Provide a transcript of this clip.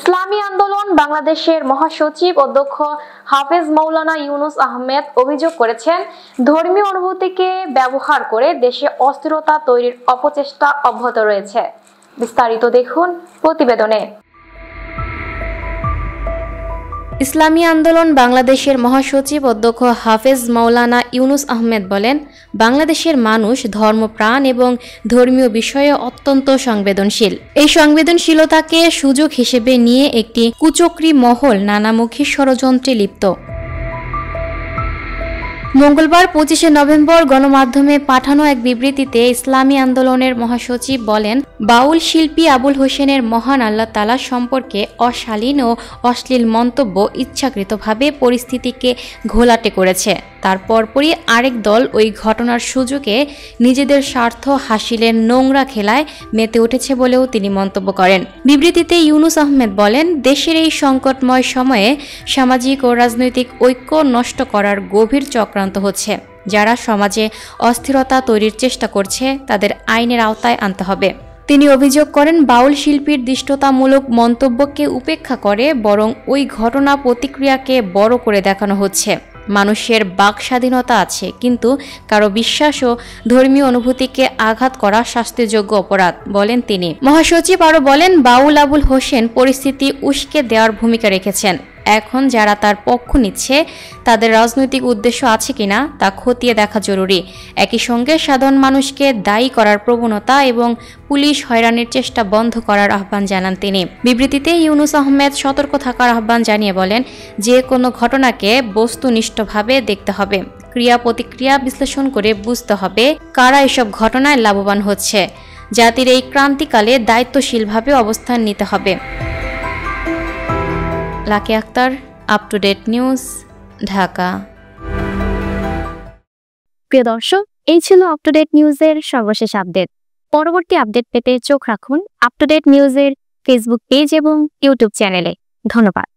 ইসলামী আন্দোলন বাংলাদেশের মহাসচিব অধ্যক্ষ হাফেজ মাওলানা ইউনুস আহমেদ অভিযোগ করেছেন, ধর্মীয় অনুভূতিকে ব্যবহার করে দেশে অস্থিরতা তৈরির অপচেষ্টা অব্যাহত রয়েছে। বিস্তারিত দেখুন প্রতিবেদনে। ইসলামী আন্দোলন বাংলাদেশের মহাসচিব অধ্যক্ষ হাফেজ মাওলানা ইউনুস আহমেদ বলেন, বাংলাদেশের মানুষ ধর্মপ্রাণ এবং ধর্মীয় বিষয়ে অত্যন্ত সংবেদনশীল। এই সংবেদনশীলতাকে সুযোগ হিসেবে নিয়ে একটি কুচক্রী মহল নানামুখী ষড়যন্ত্রে লিপ্ত। মঙ্গলবার 25শে নভেম্বর গণমাধ্যমে পাঠানো এক বিবৃতিতে ইসলামী আন্দোলনের মহাসচিব বলেন, বাউল শিল্পী আবুল হোসেনের মহান আল্লাহ তাআলা সম্পর্কে অশালীন ও অশ্লীল মন্তব্য ইচ্ছাকৃতভাবে পরিস্থিতিকে ঘোলাটে করেছে। তার পরপরই আরেক দল ওই ঘটনার সুযোগে নিজেদের স্বার্থ হাসিলের নোংরা খেলায় মেতে উঠেছে বলেও তিনি মন্তব্য করেন। বিবৃতিতে ইউনুস আহমেদ বলেন, দেশের এই সংকটময় সময়ে সামাজিক ও রাজনৈতিক ঐক্য নষ্ট করার গভীর চক্রান্ত হচ্ছে। যারা সমাজে অস্থিরতা তৈরির চেষ্টা করছে তাদের আইনের আওতায় আনতে হবে। তিনি অভিযোগ করেন, বাউল শিল্পীর দৃষ্টতামূলক মন্তব্যকে উপেক্ষা করে বরং ওই ঘটনা প্রতিক্রিয়াকে বড় করে দেখানো হচ্ছে। মানুষের বাক স্বাধীনতা আছে, কিন্তু কারো বিশ্বাস ও ধর্মীয় অনুভূতিকে আঘাত করা শাস্তিযোগ্য অপরাধ, বলেন তিনি। মহাসচিব আরও বলেন, বাউল আবুল হোসেন পরিস্থিতি উস্কে দেওয়ার ভূমিকা রেখেছেন। এখন যারা তার পক্ষ নিচ্ছে তাদের রাজনৈতিক উদ্দেশ্য আছে কিনা তা খতিয়ে দেখা জরুরি। একই সঙ্গে সাধারণ মানুষকে দায়ী করার প্রবণতা এবং পুলিশ হয়রানির চেষ্টা বন্ধ করার আহ্বান জানান তিনি। বিবৃতিতে ইউনুস আহমেদ সতর্ক থাকার আহ্বান জানিয়ে বলেন, যে কোনো ঘটনাকে বস্তুনিষ্ঠভাবে দেখতে হবে, ক্রিয়া প্রতিক্রিয়া বিশ্লেষণ করে বুঝতে হবে কারা এসব ঘটনায় লাভবান হচ্ছে। জাতির এই ক্রান্তিকালে দায়িত্বশীলভাবে অবস্থান নিতে হবে। Lucky Akter, up to date news, Dhaka. প্রিয় দর্শক, এই ছিল আপ টু ডেট নিউজের সর্বশেষ আপডেট। পরবর্তী আপডেট পেতে চোখ রাখুন আপ টু ডেট নিউজের ফেসবুক পেজ এবং ইউটিউব চ্যানেলে। ধন্যবাদ।